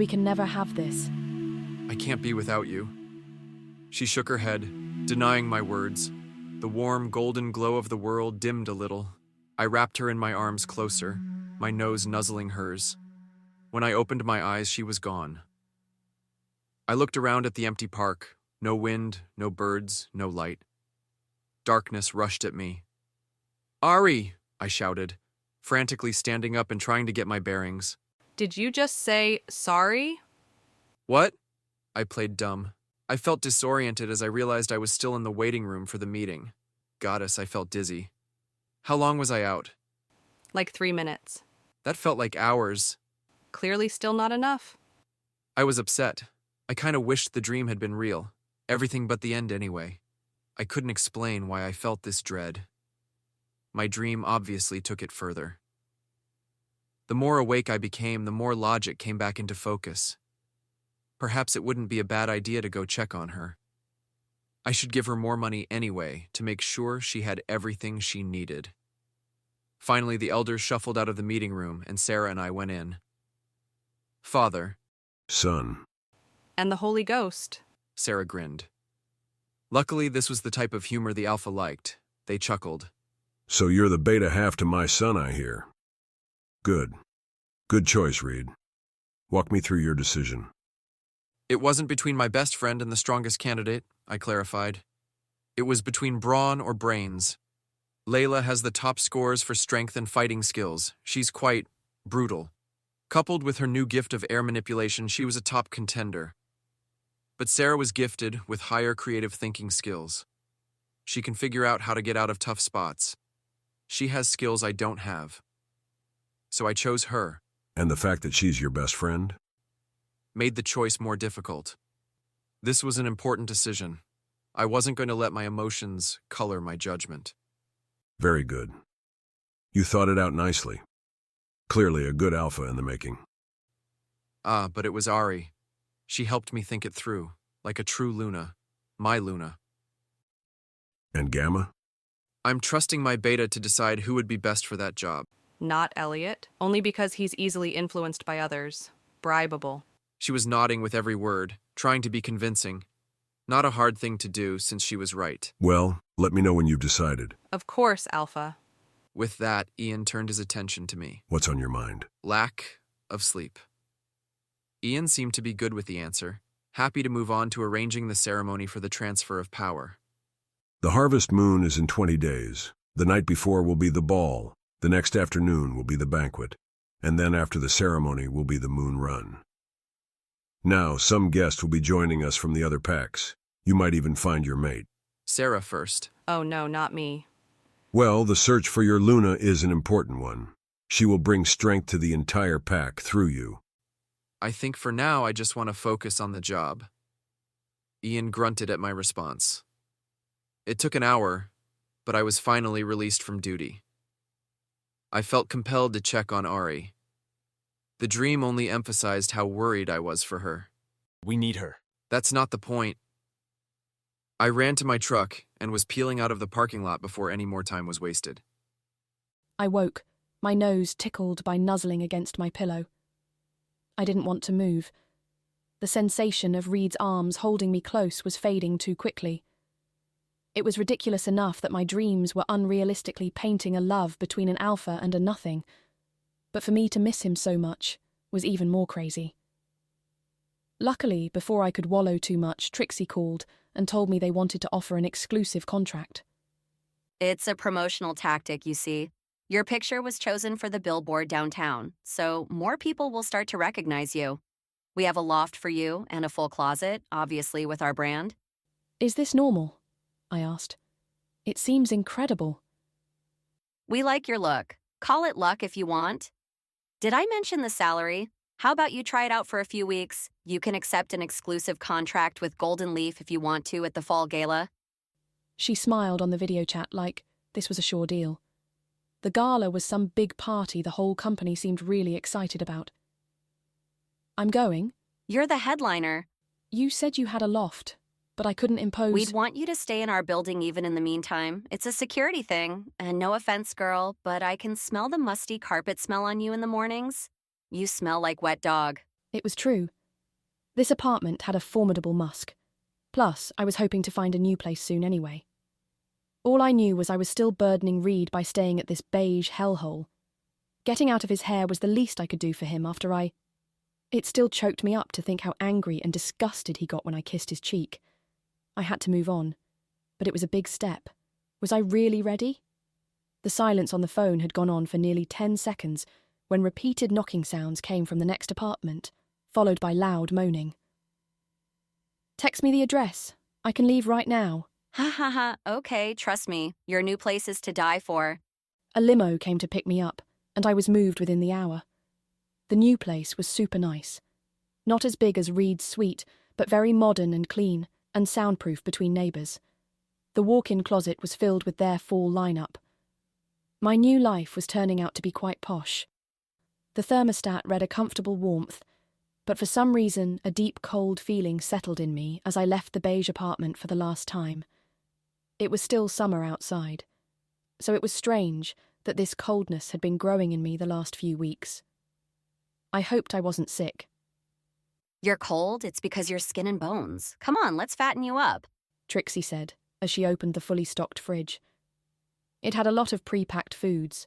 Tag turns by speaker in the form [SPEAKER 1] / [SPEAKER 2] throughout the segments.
[SPEAKER 1] We can never have this.
[SPEAKER 2] I can't be without you. She shook her head, denying my words. The warm, golden glow of the world dimmed a little. I wrapped her in my arms closer, my nose nuzzling hers. When I opened my eyes, she was gone. I looked around at the empty park. No wind, no birds, no light. Darkness rushed at me. "Ari!" I shouted, frantically standing up and trying to get my bearings.
[SPEAKER 3] Did you just say sorry?
[SPEAKER 2] "What?" I played dumb. I felt disoriented as I realized I was still in the waiting room for the meeting. Goddess, I felt dizzy. How long was I out?
[SPEAKER 3] Like 3 minutes.
[SPEAKER 2] That felt like hours.
[SPEAKER 3] Clearly still not enough.
[SPEAKER 2] I was upset. I kind of wished the dream had been real. Everything but the end anyway. I couldn't explain why I felt this dread. My dream obviously took it further. The more awake I became, the more logic came back into focus. Perhaps it wouldn't be a bad idea to go check on her. I should give her more money anyway to make sure she had everything she needed. Finally, the elders shuffled out of the meeting room and Sarah and I went in. "Father,"
[SPEAKER 4] Son.
[SPEAKER 3] And the Holy Ghost.
[SPEAKER 2] Sarah grinned. Luckily, this was the type of humor the Alpha liked. They chuckled.
[SPEAKER 4] So you're the beta half to my son, I hear. Good. Good choice, Reed. Walk me through your decision.
[SPEAKER 2] It wasn't between my best friend and the strongest candidate, I clarified. It was between brawn or brains. Layla has the top scores for strength and fighting skills. She's quite brutal. Coupled with her new gift of air manipulation, she was a top contender. But Sarah was gifted with higher creative thinking skills. She can figure out how to get out of tough spots. She has skills I don't have. So I chose her.
[SPEAKER 4] And the fact that she's your best friend?
[SPEAKER 2] Made the choice more difficult. This was an important decision. I wasn't going to let my emotions color my judgment.
[SPEAKER 4] Very good. You thought it out nicely. Clearly a good alpha in the making.
[SPEAKER 2] But it was Ari. She helped me think it through, like a true Luna. My Luna.
[SPEAKER 4] And Gamma?
[SPEAKER 2] I'm trusting my beta to decide who would be best for that job.
[SPEAKER 3] Not Elliot. Only because he's easily influenced by others. Bribable.
[SPEAKER 2] She was nodding with every word, trying to be convincing. Not a hard thing to do since she was right.
[SPEAKER 4] Well, let me know when you've decided.
[SPEAKER 3] Of course, Alpha.
[SPEAKER 2] With that, Ian turned his attention to me.
[SPEAKER 4] What's on your mind?
[SPEAKER 2] Lack of sleep. Ian seemed to be good with the answer, happy to move on to arranging the ceremony for the transfer of power.
[SPEAKER 4] The harvest moon is in 20 days. The night before will be the ball. The next afternoon will be the banquet. And then after the ceremony will be the moon run. Now, some guest will be joining us from the other packs. You might even find your mate.
[SPEAKER 2] Sarah first.
[SPEAKER 3] Oh no, not me.
[SPEAKER 4] Well, the search for your Luna is an important one. She will bring strength to the entire pack through you.
[SPEAKER 2] I think for now I just want to focus on the job. Ian grunted at my response. It took an hour, but I was finally released from duty. I felt compelled to check on Ari. The dream only emphasized how worried I was for her.
[SPEAKER 5] We need her.
[SPEAKER 2] That's not the point. I ran to my truck and was peeling out of the parking lot before any more time was wasted.
[SPEAKER 1] I woke, my nose tickled by nuzzling against my pillow. I didn't want to move. The sensation of Reed's arms holding me close was fading too quickly. It was ridiculous enough that my dreams were unrealistically painting a love between an alpha and a nothing, but for me to miss him so much was even more crazy. Luckily, before I could wallow too much, Trixie called and told me they wanted to offer an exclusive contract.
[SPEAKER 6] It's a promotional tactic, you see. Your picture was chosen for the billboard downtown, so more people will start to recognize you. We have a loft for you and a full closet, obviously with our brand.
[SPEAKER 1] Is this normal? I asked. It seems incredible.
[SPEAKER 6] We like your look. Call it luck if you want. Did I mention the salary? How about you try it out for a few weeks? You can accept an exclusive contract with Golden Leaf if you want to at the fall gala.
[SPEAKER 1] She smiled on the video chat like this was a sure deal. The gala was some big party the whole company seemed really excited about. I'm going.
[SPEAKER 6] You're the headliner.
[SPEAKER 1] You said you had a loft, but I couldn't impose...
[SPEAKER 6] We'd want you to stay in our building even in the meantime. It's a security thing. And no offense, girl, but I can smell the musty carpet smell on you in the mornings. You smell like wet dog.
[SPEAKER 1] It was true. This apartment had a formidable musk. Plus, I was hoping to find a new place soon anyway. All I knew was I was still burdening Reed by staying at this beige hellhole. Getting out of his hair was the least I could do for him after It still choked me up to think how angry and disgusted he got when I kissed his cheek. I had to move on, but it was a big step. Was I really ready? The silence on the phone had gone on for nearly 10 seconds when repeated knocking sounds came from the next apartment, followed by loud moaning. Text me the address. I can leave right now.
[SPEAKER 6] Ha ha ha, okay, trust me. Your new place is to die for.
[SPEAKER 1] A limo came to pick me up, and I was moved within the hour. The new place was super nice. Not as big as Reed's suite, but very modern and clean, and soundproof between neighbours. The walk-in closet was filled with their fall lineup. My new life was turning out to be quite posh. The thermostat read a comfortable warmth, but for some reason a deep cold feeling settled in me as I left the beige apartment for the last time. It was still summer outside, so it was strange that this coldness had been growing in me the last few weeks. I hoped I wasn't sick.
[SPEAKER 6] You're cold? It's because you're skin and bones. Come on, let's fatten you up.
[SPEAKER 1] Trixie said as she opened the fully stocked fridge. It had a lot of pre-packed foods.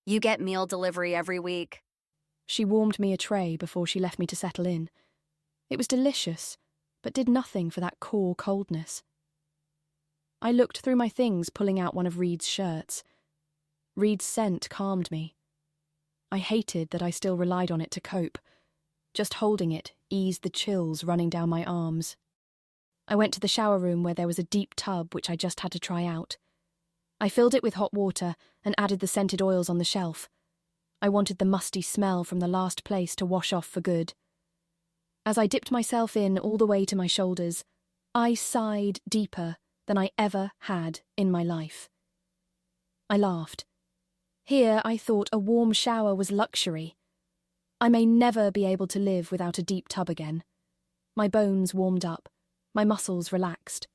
[SPEAKER 6] You get meal delivery every week.
[SPEAKER 1] She warmed me a tray before she left me to settle in. It was delicious, but did nothing for that core coldness. I looked through my things, pulling out one of Reed's shirts. Reed's scent calmed me. I hated that I still relied on it to cope. Just holding it eased the chills running down my arms. I went to the shower room where there was a deep tub which I just had to try out. I filled it with hot water and added the scented oils on the shelf. I wanted the musty smell from the last place to wash off for good. As I dipped myself in all the way to my shoulders, I sighed deeper than I ever had in my life. I laughed. Here I thought a warm shower was luxury. I may never be able to live without a deep tub again. My bones warmed up, my muscles relaxed.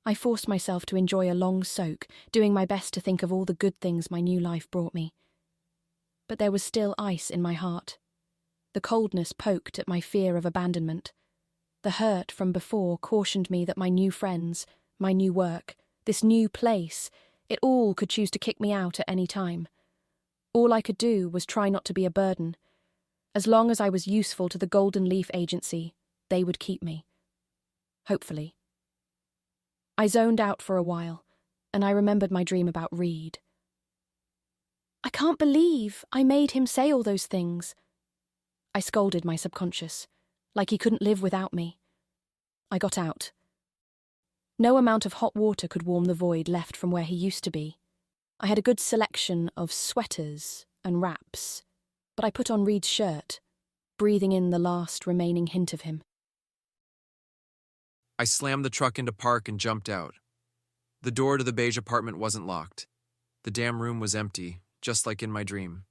[SPEAKER 1] I forced myself to enjoy a long soak, doing my best to think of all the good things my new life brought me. But there was still ice in my heart. The coldness poked at my fear of abandonment. The hurt from before cautioned me that my new friends, my new work, this new place, it all could choose to kick me out at any time. All I could do was try not to be a burden. As long as I was useful to the Golden Leaf Agency, they would keep me. Hopefully. I zoned out for a while, and I remembered my dream about Reed. I can't believe I made him say all those things. I scolded my subconscious, like he couldn't live without me. I got out. No amount of hot water could warm the void left from where he used to be. I had a good selection of sweaters and wraps, but I put on Reed's shirt, breathing in the last remaining hint of him.
[SPEAKER 2] I slammed the truck into park and jumped out. The door to the beige apartment wasn't locked. The damn room was empty, just like in my dream.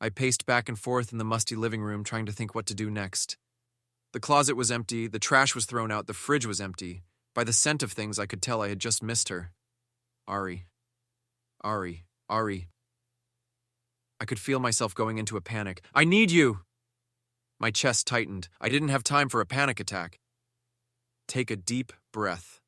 [SPEAKER 2] I paced back and forth in the musty living room trying to think what to do next. The closet was empty, the trash was thrown out, the fridge was empty. By the scent of things, I could tell I had just missed her. Ari. I could feel myself going into a panic. I need you! My chest tightened. I didn't have time for a panic attack. Take a deep breath.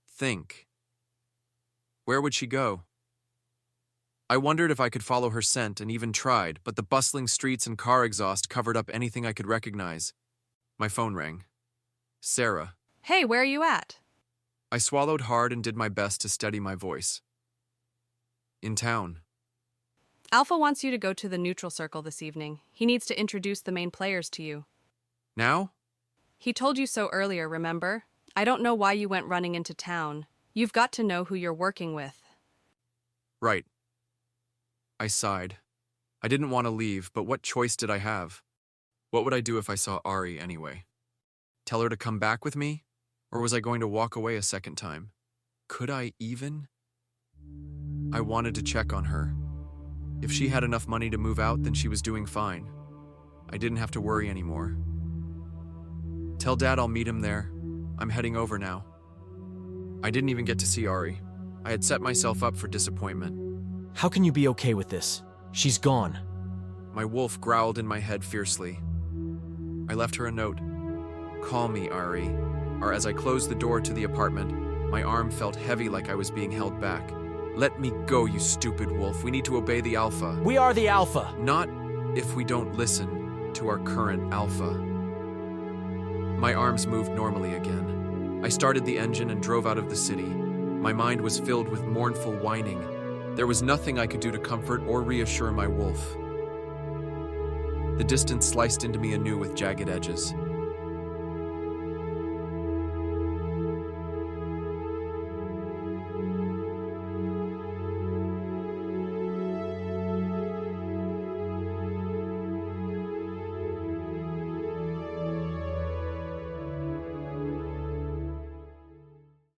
[SPEAKER 2] Think. Where would she go? I wondered if I could follow her scent and even tried, but the bustling streets and car exhaust covered up anything I could recognize. My phone rang. Sarah.
[SPEAKER 3] Hey, where are you at?
[SPEAKER 2] I swallowed hard and did my best to steady my voice. In town.
[SPEAKER 3] Alpha wants you to go to the neutral circle this evening. He needs to introduce the main players to you.
[SPEAKER 2] Now?
[SPEAKER 3] He told you so earlier, remember? I don't know why you went running into town. You've got to know who you're working with.
[SPEAKER 2] Right. I sighed. I didn't want to leave, but what choice did I have? What would I do if I saw Ari anyway? Tell her to come back with me? Or was I going to walk away a second time? Could I even? I wanted to check on her. If she had enough money to move out, then she was doing fine. I didn't have to worry anymore. Tell Dad I'll meet him there. I'm heading over now. I didn't even get to see Ari. I had set myself up for disappointment.
[SPEAKER 5] How can you be okay with this? She's gone.
[SPEAKER 2] My wolf growled in my head fiercely. I left her a note. Call me, Ari. Or as I closed the door to the apartment, my arm felt heavy like I was being held back. Let me go, you stupid wolf. We need to obey the alpha.
[SPEAKER 5] We are the Alpha.
[SPEAKER 2] Not if we don't listen to our current alpha. My arms moved normally again. I started the engine and drove out of the city. My mind was filled with mournful whining. There was nothing I could do to comfort or reassure my wolf. The distance sliced into me anew with jagged edges.